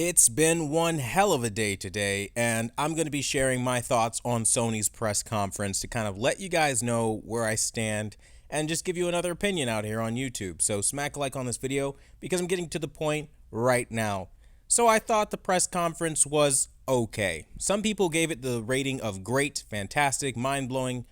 It's been one hell of a day today, and I'm going to be sharing my thoughts on Sony's press conference to kind of let you guys know where I stand and just give you another opinion out here on YouTube. So smack a like on this video because I'm getting to the point right now. So I thought the press conference was okay. Some people gave it the rating of great, fantastic, mind-blowing,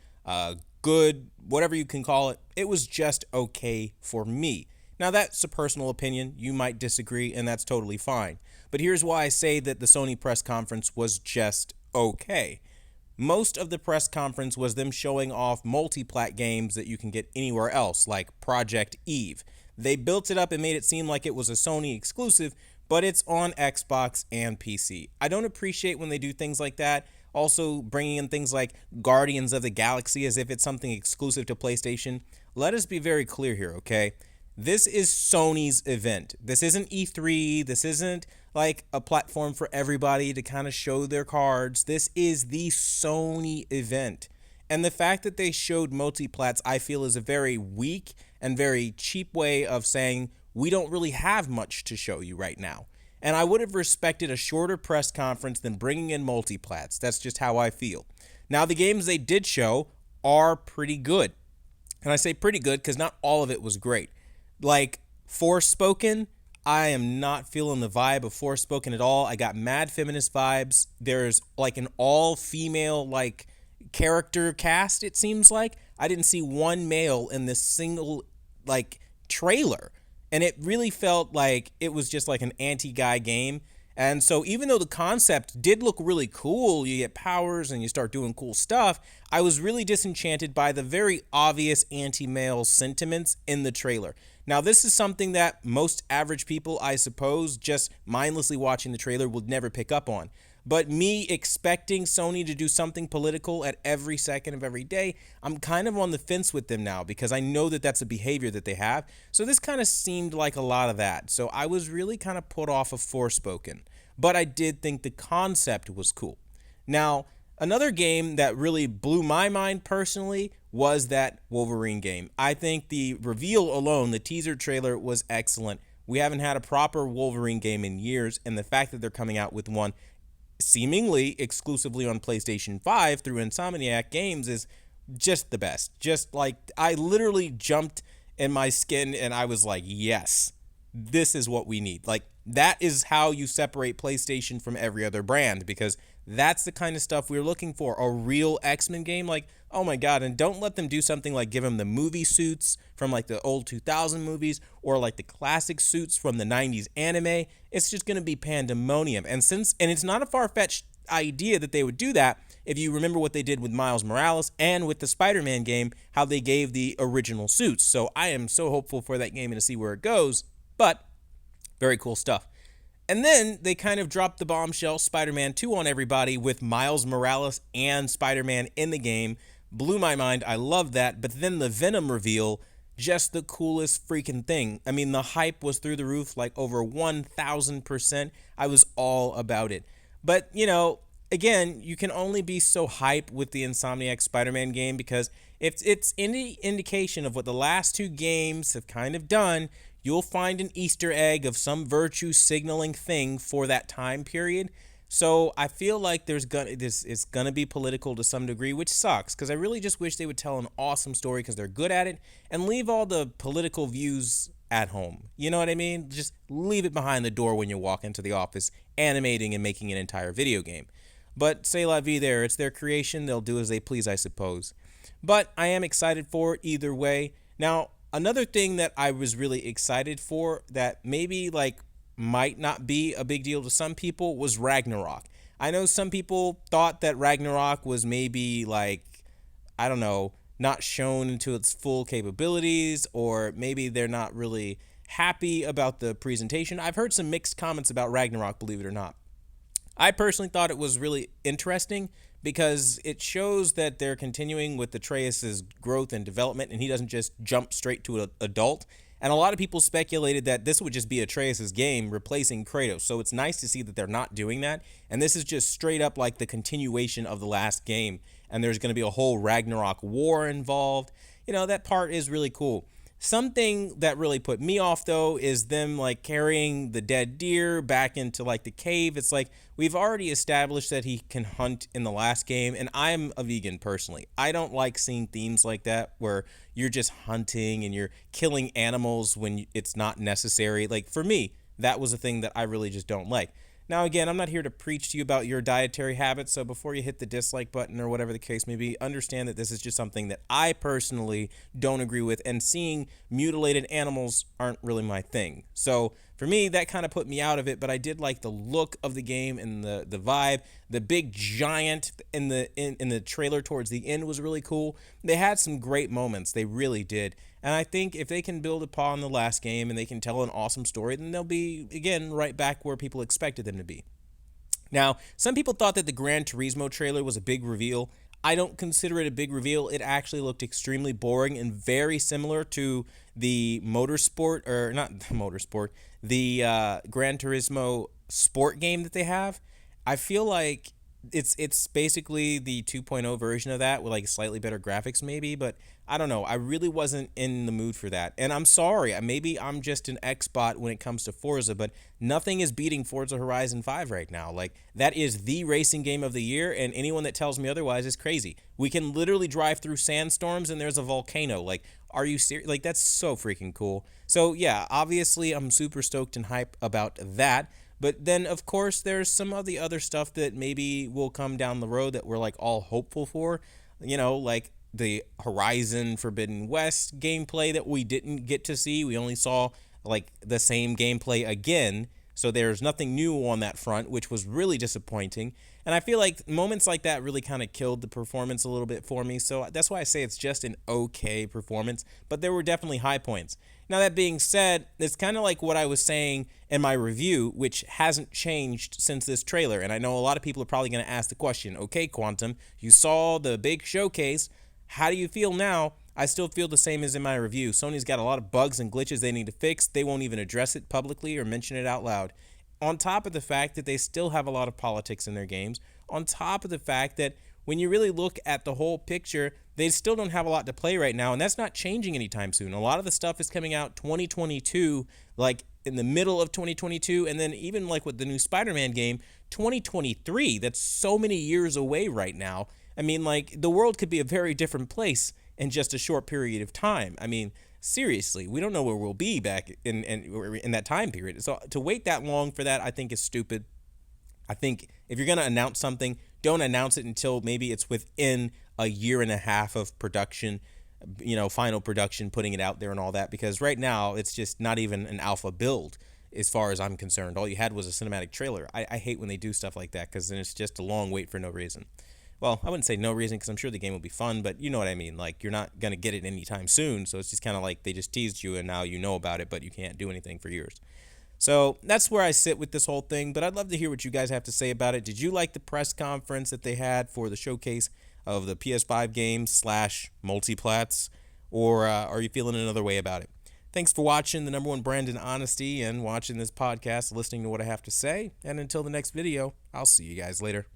good, whatever you can call it. It was just okay for me. Now, that's a personal opinion. You might disagree, and that's totally fine. But here's why I say that the Sony press conference was just okay. Most of the press conference was them showing off multi-plat games that you can get anywhere else, like Project Eve. They built it up and made it seem like it was a Sony exclusive, but it's on Xbox and PC. I don't appreciate when they do things like that. Also, bringing in things like Guardians of the Galaxy as if it's something exclusive to PlayStation. Let us be very clear here, okay? This is Sony's event. This isn't E3. This isn't like a platform for everybody to kind of show their cards. This is the Sony event. And the fact that they showed multiplats, I feel, is a very weak and very cheap way of saying we don't really have much to show you right now. And I would have respected a shorter press conference than bringing in multiplats. That's just how I feel. Now, the games they did show are pretty good. And I say pretty good because not all of it was great. Like Forspoken, I am not feeling the vibe of Forspoken at all. I got mad feminist vibes. There's like an all-female like character cast, it seems like. I didn't see one male in this single like trailer. And it really felt like it was just like an anti-guy game. And so even though the concept did look really cool, you get powers and you start doing cool stuff, I was really disenchanted by the very obvious anti-male sentiments in the trailer. Now, this is something that most average people, I suppose, just mindlessly watching the trailer would never pick up on. But me expecting Sony to do something political at every second of every day, I'm kind of on the fence with them now because I know that that's a behavior that they have. So this kind of seemed like a lot of that. So I was really kind of put off of Forspoken. But I did think the concept was cool. Now, another game that really blew my mind personally was that Wolverine game. I think the reveal alone, the teaser trailer, was excellent. We haven't had a proper Wolverine game in years, and the fact that they're coming out with one seemingly exclusively on PlayStation 5 through Insomniac Games is just the best. Just like, I literally jumped in my skin and I was like, yes, this is what we need. Like, that is how you separate PlayStation from every other brand, because that's the kind of stuff we're looking for. A real X-Men game, like, oh my god. And don't let them do something like give them the movie suits from like the old 2000 movies or like the classic suits from the 90s anime. It's just going to be pandemonium. And it's not a far-fetched idea that they would do that if you remember what they did with Miles Morales and with the Spider-Man game, how they gave the original suits. So I am so hopeful for that game and to see where it goes. But very cool stuff. And then they kind of dropped the bombshell Spider-Man 2 on everybody with Miles Morales and Spider-Man in the game. Blew my mind. I love that. But then the Venom reveal, just the coolest freaking thing. I mean, the hype was through the roof, like over 1,000%. I was all about it. But, you know, again, you can only be so hype with the Insomniac Spider-Man game because if it's any indication of what the last two games have kind of done, you'll find an Easter egg of some virtue signaling thing for that time period. So I feel like this is gonna be political to some degree, which sucks because I really just wish they would tell an awesome story because they're good at it and leave all the political views at home. You know what I mean? Just leave it behind the door when you walk into the office, animating and making an entire video game. But c'est la vie there. It's their creation. They'll do as they please, I suppose. But I am excited for it either way. Now, another thing that I was really excited for that maybe like might not be a big deal to some people was Ragnarok. I know some people thought that Ragnarok was maybe like, I don't know, not shown into its full capabilities, or maybe they're not really happy about the presentation. I've heard some mixed comments about Ragnarok, believe it or not. I personally thought it was really interesting because it shows that they're continuing with Atreus' growth and development, and he doesn't just jump straight to an adult. And a lot of people speculated that this would just be Atreus' game replacing Kratos. So it's nice to see that they're not doing that. And this is just straight up like the continuation of the last game. And there's going to be a whole Ragnarok war involved. You know, that part is really cool. Something that really put me off though is them like carrying the dead deer back into like the cave. It's like we've already established that he can hunt in the last game, and I'm a vegan personally. I don't like seeing themes like that where you're just hunting and you're killing animals when it's not necessary. Like for me, that was a thing that I really just don't like. Now, again, I'm not here to preach to you about your dietary habits, so before you hit the dislike button or whatever the case may be, understand that this is just something that I personally don't agree with, and seeing mutilated animals aren't really my thing. So, for me, that kind of put me out of it, but I did like the look of the game and the vibe. The big giant in the trailer towards the end was really cool. They had some great moments, they really did. And I think if they can build upon the last game and they can tell an awesome story, then they'll be, again, right back where people expected them to be. Now, some people thought that the Gran Turismo trailer was a big reveal. I don't consider it a big reveal. It actually looked extremely boring and very similar to the motorsport, or not the motorsport, the Gran Turismo sport game that they have. I feel like it's basically the 2.0 version of that with like slightly better graphics maybe, but I don't know. I really wasn't in the mood for that. And I'm sorry, maybe I'm just an Xbot when it comes to Forza, but nothing is beating Forza Horizon 5 right now. Like that is the racing game of the year, and anyone that tells me otherwise is crazy. We can literally drive through sandstorms and there's a volcano. Like, are you serious? Like, that's so freaking cool. So yeah, obviously I'm super stoked and hype about that. But then, of course, there's some of the other stuff that maybe will come down the road that we're like all hopeful for. Like the Horizon Forbidden West gameplay that we didn't get to see. We only saw like the same gameplay again. So there's nothing new on that front, which was really disappointing. And I feel like moments like that really kind of killed the performance a little bit for me. So that's why I say it's just an okay performance, but there were definitely high points. Now, that being said, it's kind of like what I was saying in my review, which hasn't changed since this trailer. And I know a lot of people are probably going to ask the question, okay, Quantum, you saw the big showcase. How do you feel now? I still feel the same as in my review. Sony's got a lot of bugs and glitches they need to fix. They won't even address it publicly or mention it out loud. On top of the fact that they still have a lot of politics in their games. On top of the fact that when you really look at the whole picture, they still don't have a lot to play right now, and that's not changing anytime soon. A lot of the stuff is coming out 2022, like in the middle of 2022, and then even like with the new Spider-Man game, 2023. That's so many years away right now. I mean, like, the world could be a very different place in just a short period of time. I mean, seriously, we don't know where we'll be back in that time period. So to wait that long for that, I think is stupid. I think if you're going to announce something, don't announce it until maybe it's within a year and a half of production, final production, putting it out there and all that, because right now it's just not even an alpha build as far as I'm concerned. All you had was a cinematic trailer. I hate when they do stuff like that, because then it's just a long wait for no reason. Well, I wouldn't say no reason, because I'm sure the game will be fun, but you know what I mean. Like, you're not going to get it anytime soon, so it's just kind of like they just teased you and now you know about it, but you can't do anything for years. So that's where I sit with this whole thing, but I'd love to hear what you guys have to say about it. Did you like the press conference that they had for the showcase of the PS5 games / multiplats, or are you feeling another way about it? Thanks for watching the #1 brand in honesty and watching this podcast, listening to what I have to say, and until the next video, I'll see you guys later.